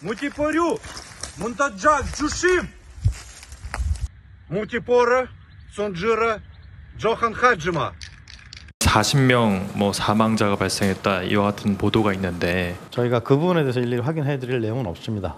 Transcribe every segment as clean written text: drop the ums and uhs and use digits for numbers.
Мутипорю, Мунтаджак, Джушим, Мутипора, Сонджира, 조한 하지마. 40명 사망자가 발생했다 이와 같은 보도가 있는데 저희가 그 부분에 대해서 일일이 확인해 드릴 내용은 없습니다.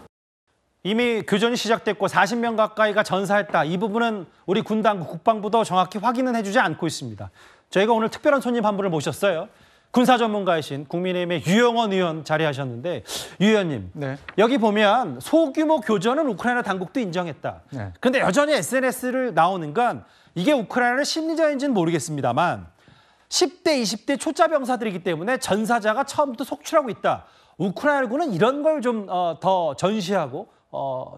이미 교전이 시작됐고 40명 가까이가 전사했다. 이 부분은 우리 군 당국 국방부도 정확히 확인은 해주지 않고 있습니다. 저희가 오늘 특별한 손님 한 분을 모셨어요. 군사 전문가이신 국민의힘의 유영원 의원 자리하셨는데 유 의원님, 네. 여기 보면 소규모 교전은 우크라이나 당국도 인정했다. 네. 그런데 여전히 SNS를 나오는 건 이게 우크라이나의 심리전인지는 모르겠습니다만 10대, 20대 초짜 병사들이기 때문에 전사자가 처음부터 속출하고 있다. 우크라이나군은 이런 걸 좀 더 전시하고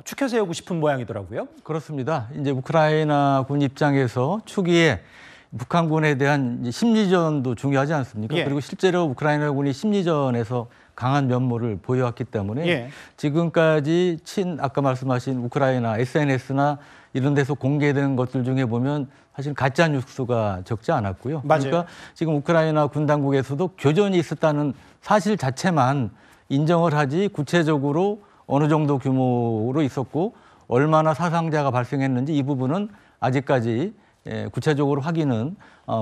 추켜 세우고 싶은 모양이더라고요. 그렇습니다. 이제 우크라이나 군 입장에서 초기에 북한군에 대한 심리전도 중요하지 않습니까? 예. 그리고 실제로 우크라이나군이 심리전에서 강한 면모를 보여왔기 때문에 예. 지금까지 아까 말씀하신 우크라이나 SNS나 이런 데서 공개된 것들 중에 보면 사실 가짜 뉴스가 적지 않았고요. 맞아요. 그러니까 지금 우크라이나 군 당국에서도 교전이 있었다는 사실 자체만 인정을 하지 구체적으로 어느 정도 규모로 있었고 얼마나 사상자가 발생했는지 이 부분은 아직까지 구체적으로 확인은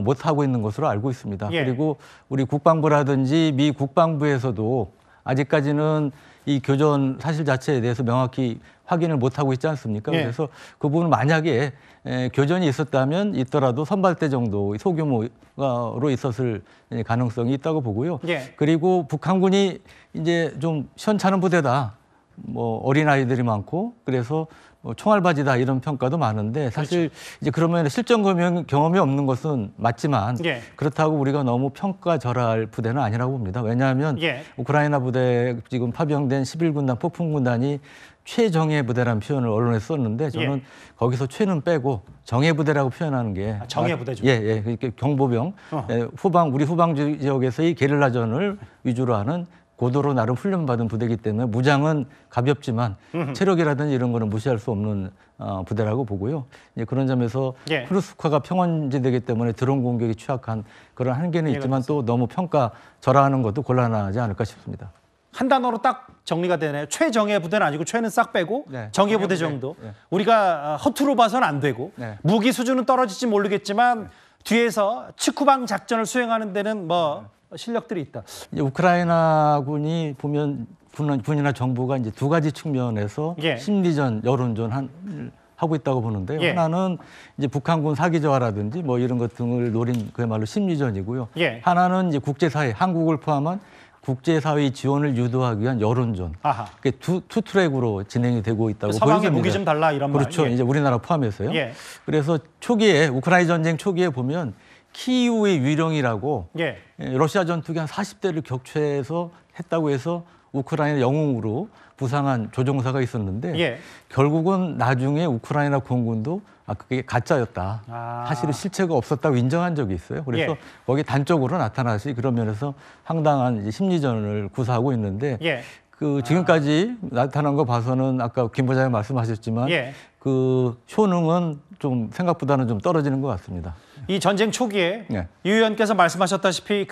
못하고 있는 것으로 알고 있습니다. 예. 그리고 우리 국방부라든지 미 국방부에서도 아직까지는 이 교전 사실 자체에 대해서 명확히 확인을 못하고 있지 않습니까? 예. 그래서 그 부분은 만약에 교전이 있었다면 있더라도 선발대 정도 소규모로 있었을 가능성이 있다고 보고요. 예. 그리고 북한군이 이제 좀 시원찮은 부대다. 어린아이들이 많고 그래서 총알바지다 이런 평가도 많은데 사실 그렇죠. 이제 그러면 실전 경험이 없는 것은 맞지만 예. 그렇다고 우리가 너무 평가절하할 부대는 아니라고 봅니다. 왜냐하면 예. 우크라이나 부대 지금 파병된 11군단 폭풍군단이 최정예 부대라는 표현을 언론에 썼는데 저는 예. 거기서 최는 빼고 정예 부대라고 표현하는 게 정예 부대죠. 예. 그러니까 경보병 우리 후방 지역에서의 게릴라전을 위주로 하는 고도로 나름 훈련받은 부대이기 때문에 무장은 가볍지만 체력이라든지 이런 거는 무시할 수 없는 부대라고 보고요. 이제 그런 점에서 예. 크루스카가 평원지대이기 때문에 드론 공격이 취약한 그런 한계는 있지만 그렇습니다. 또 너무 평가절하하는 것도 곤란하지 않을까 싶습니다. 한 단어로 딱 정리가 되네요. 최정예 부대는 아니고 최는 싹 빼고 네. 정예 부대 정예 부대. 정도. 네. 우리가 허투루 봐서는 안 되고 네. 무기 수준은 떨어질지 모르겠지만 뒤에서 측후방 작전을 수행하는 데는 실력들이 있다. 이제 우크라이나군이 보면 군이나 정부가 이제 두 가지 측면에서 예. 심리전, 여론전 하고 있다고 보는데요. 예. 하나는 이제 북한군 사기저하라든지 이런 것 등을 노린 그야말로 심리전이고요. 예. 하나는 이제 국제사회, 한국을 포함한 국제사회 지원을 유도하기 위한 여론전. 아하. 투 트랙으로 진행이 되고 있다고 서방에 보여집니다. 무기 좀 달라 이런 말. 그렇죠. 예. 이제 우리나라 포함해서요. 예. 그래서 초기에 우크라이나 전쟁 초기에 보면 키이우의 위령이라고 예. 러시아 전투기 한 40대를 격추해서 했다고 해서 우크라이나 영웅으로 부상한 조종사가 있었는데 예. 결국은 나중에 우크라이나 공군도 그게 가짜였다. 사실은 실체가 없었다고 인정한 적이 있어요. 그래서 예. 거기 단적으로 나타나시 그런 면에서 상당한 이제 심리전을 구사하고 있는데 예. 지금까지 나타난 거 봐서는 아까 김 부장님 말씀하셨지만 예. 그 효능은 좀 생각보다는 좀 떨어지는 것 같습니다. 이 전쟁 초기에 네. 유 의원께서 말씀하셨다시피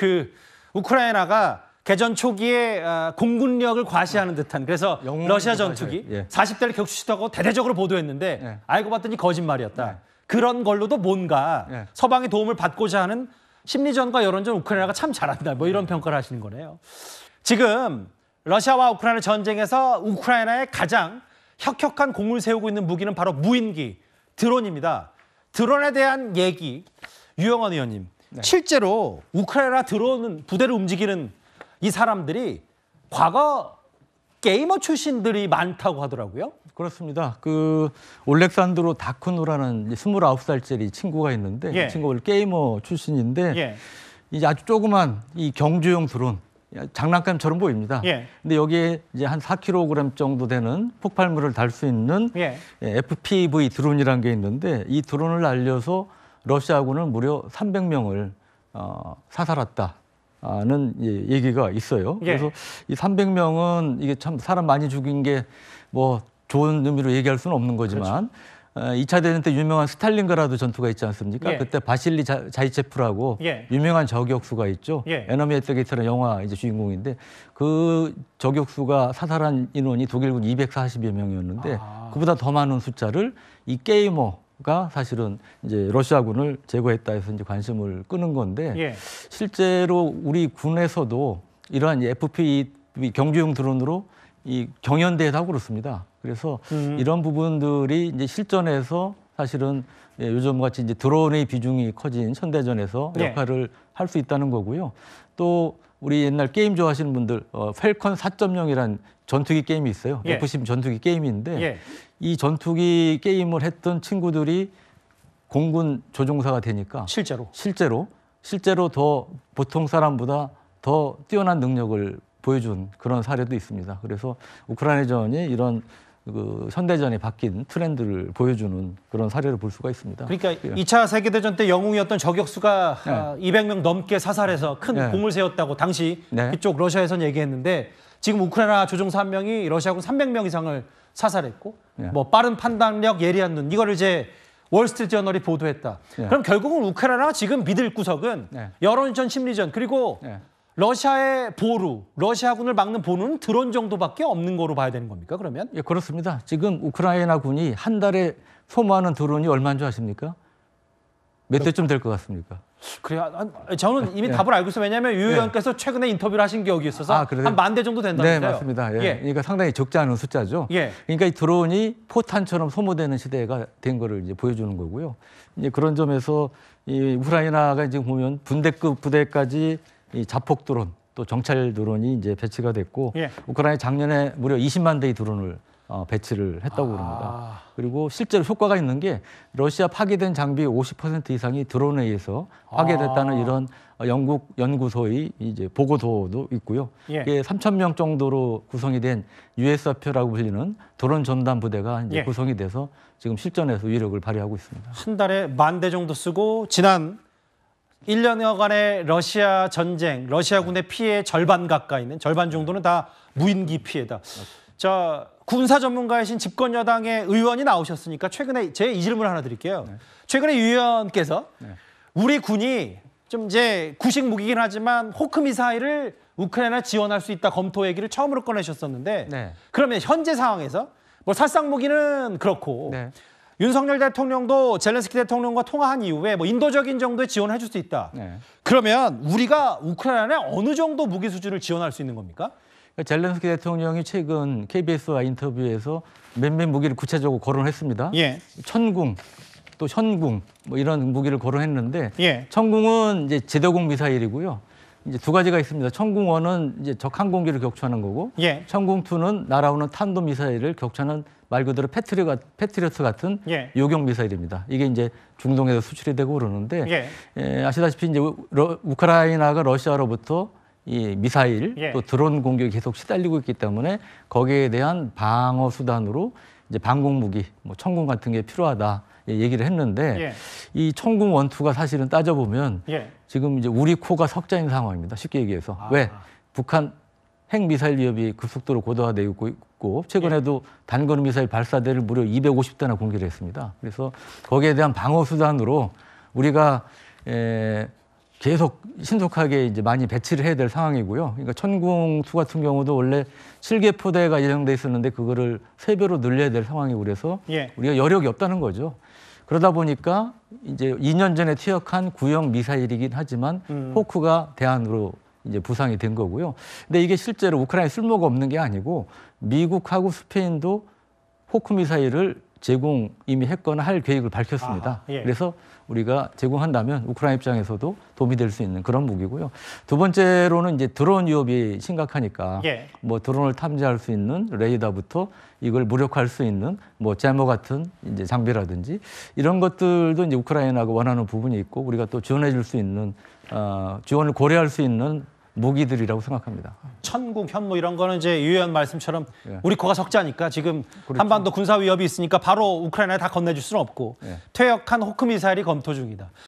우크라이나가 개전 초기에 공군력을 과시하는 듯한 그래서 러시아 전투기 예. 40대를 격추시켰다고 대대적으로 보도했는데 예. 알고 봤더니 거짓말이었다. 네. 그런 걸로도 뭔가 예. 서방의 도움을 받고자 하는 심리전과 여론전 우크라이나가 참 잘한다. 이런 평가를 하시는 거네요. 지금 러시아와 우크라이나 전쟁에서 우크라이나의 가장 혁혁한 공을 세우고 있는 무기는 바로 무인기, 드론입니다. 드론에 대한 얘기, 유영원 의원님. 네. 실제로 우크라이나 드론 부대를 움직이는 이 사람들이 과거 게이머 출신들이 많다고 하더라고요. 그렇습니다. 올렉산드로 다크노라는 29살짜리 친구가 있는데 예. 이 친구가 게이머 출신인데 예. 이제 아주 조그만 이 경주용 드론 장난감처럼 보입니다. 예. 근데 여기에 이제 한 4kg 정도 되는 폭발물을 달 수 있는 예. FPV 드론이라는 게 있는데 이 드론을 날려서 러시아군은 무려 300명을 사살했다는 얘기가 있어요. 예. 그래서 이 300명은 이게 참 사람 많이 죽인 게 좋은 의미로 얘기할 수는 없는 거지만 2차 대전 때 유명한 스탈린그라드 전투가 있지 않습니까? 예. 그때 바실리 자이체프라고 예. 유명한 저격수가 있죠. 예. 에너미 앳 더 게이트라는 영화 이제 주인공인데 그 저격수가 사살한 인원이 독일군 240여 명이었는데 그보다 더 많은 숫자를 이 게이머가 사실은 이제 러시아군을 제거했다 해서 이제 관심을 끄는 건데 예. 실제로 우리 군에서도 이러한 FPV 경주용 드론으로 이 경연대회도 하고 그렇습니다. 그래서 이런 부분들이 이제 실전에서 사실은 요즘 같이 이제 드론의 비중이 커진 현대전에서 네. 역할을 할 수 있다는 거고요. 또 우리 옛날 게임 좋아하시는 분들 펠컨 4.0이란 전투기 게임이 있어요. 예. F-15 전투기 게임인데 예. 이 전투기 게임을 했던 친구들이 공군 조종사가 되니까 실제로 더 보통 사람보다 더 뛰어난 능력을 보여준 그런 사례도 있습니다. 그래서 우크라이나전이 이런 그 현대전에 바뀐 트렌드를 보여주는 그런 사례를 볼 수가 있습니다. 그러니까 2차 세계대전 때 영웅이었던 저격수가 200명 넘게 사살해서 큰 네. 공을 세웠다고 당시 네. 그쪽 러시아에서는 얘기했는데 지금 우크라이나 조종사 한 명이 러시아군 300명 이상을 사살했고 네. 뭐 빠른 판단력, 예리한 눈 이거를 이제 월스트리트저널이 보도했다. 네. 그럼 결국은 우크라이나가 지금 믿을 구석은 네. 여론전, 심리전 그리고 네. 러시아의 보루, 러시아군을 막는 보루는 드론 정도밖에 없는 거로 봐야 되는 겁니까? 그러면? 예, 그렇습니다. 지금 우크라이나 군이 한 달에 소모하는 드론이 얼마인 줄 아십니까? 몇 대쯤 될 것 같습니까? 그래요. 저는 이미 답을 알고 있어요. 왜냐하면 유 의원께서 최근에 인터뷰를 하신 기억이 있어서 그래요? 한 10,000대 정도 된다면서요. 네, 맞습니다. 예. 예. 그러니까 상당히 적지 않은 숫자죠. 예. 그러니까 이 드론이 포탄처럼 소모되는 시대가 된 거를 이제 보여주는 거고요. 이제 그런 점에서 이 우크라이나가 지금 보면 분대급 부대까지 이 자폭 드론 또 정찰 드론이 이제 배치가 됐고 예. 우크라이나 작년에 무려 20만 대의 드론을 배치를 했다고 그럽니다. 그리고 실제로 효과가 있는 게 러시아 파괴된 장비 50% 이상이 드론에 의해서 파괴됐다는 이런 영국 연구소의 이제 보고도도 있고요. 예. 이게 3,000명 정도로 구성이 된 USR표라고 불리는 드론 전담 부대가 이제 예. 구성이 돼서 지금 실전에서 위력을 발휘하고 있습니다. 한 달에 10,000대 정도 쓰고 지난 1년여간의 러시아 전쟁, 러시아군의 피해 절반 가까이는 절반 정도는 다 무인기 피해다. 자, 군사 전문가이신 집권 여당의 의원이 나오셨으니까 최근에 제 이 질문 하나 드릴게요. 최근에 유 의원께서 우리 군이 좀 이제 구식 무기긴 하지만 호크 미사일을 우크라이나 지원할 수 있다 검토 얘기를 처음으로 꺼내셨었는데 네. 그러면 현재 상황에서 뭐 살상 무기는 그렇고 네. 윤석열 대통령도 젤렌스키 대통령과 통화한 이후에 뭐 인도적인 정도의 지원을 해줄 수 있다. 네. 그러면 우리가 우크라이나에 어느 정도 무기 수준을 지원할 수 있는 겁니까? 젤렌스키 대통령이 최근 KBS와 인터뷰에서 몇몇 무기를 구체적으로 거론했습니다. 예. 천궁, 또 현궁 뭐 이런 무기를 거론했는데 예. 천궁은 이제 제도공 미사일이고요. 이제 두 가지가 있습니다. 천궁1은 이제 적 항공기를 격추하는 거고, 예. 천궁2는 날아오는 탄도 미사일을 격추하는 말 그대로 패트리어트 같은 예. 요격 미사일입니다. 이게 이제 중동에서 수출이 되고 그러는데 아시다시피 이제 우크라이나가 러시아로부터 이 미사일 예. 또 드론 공격이 계속 시달리고 있기 때문에 거기에 대한 방어 수단으로 이제 방공 무기, 뭐 천궁 같은 게 필요하다 얘기를 했는데 이 천궁 1, 2가 사실은 따져보면 지금 이제 우리 코가 석자인 상황입니다. 쉽게 얘기해서 왜 북한 핵 미사일 위협이 급속도로 고도화되고 있고 최근에도 단거리 미사일 발사대를 무려 250대나 공개를 했습니다. 그래서 거기에 대한 방어 수단으로 우리가 계속 신속하게 이제 많이 배치를 해야 될 상황이고요. 그러니까 천궁2 같은 경우도 원래 7개 포대가 예정돼 있었는데 그거를 3배로 늘려야 될 상황이고 그래서 우리가 여력이 없다는 거죠. 그러다 보니까 이제 2년 전에 퇴역한 구형 미사일이긴 하지만 호크가 대안으로 이제 부상이 된 거고요. 근데 이게 실제로 우크라이나에 쓸모가 없는 게 아니고 미국하고 스페인도 호크 미사일을 제공 이미 했거나 할 계획을 밝혔습니다. 그래서 우리가 제공한다면 우크라이나 입장에서도 도움이 될 수 있는 그런 무기고요. 두 번째로는 이제 드론 위협이 심각하니까 뭐 드론을 탐지할 수 있는 레이더부터 이걸 무력화할 수 있는 뭐 제모 같은 이제 장비라든지 이런 것들도 이제 우크라이나가 원하는 부분이 있고 우리가 또 지원해 줄 수 있는 지원을 고려할 수 있는 무기들이라고 생각합니다. 천궁, 현무 이런 거는 이제 유 의원 말씀처럼 우리 코가 석자니까 지금 그렇죠. 한반도 군사 위협이 있으니까 바로 우크라이나에 다 건네줄 수는 없고 퇴역한 호크 미사일이 검토 중이다.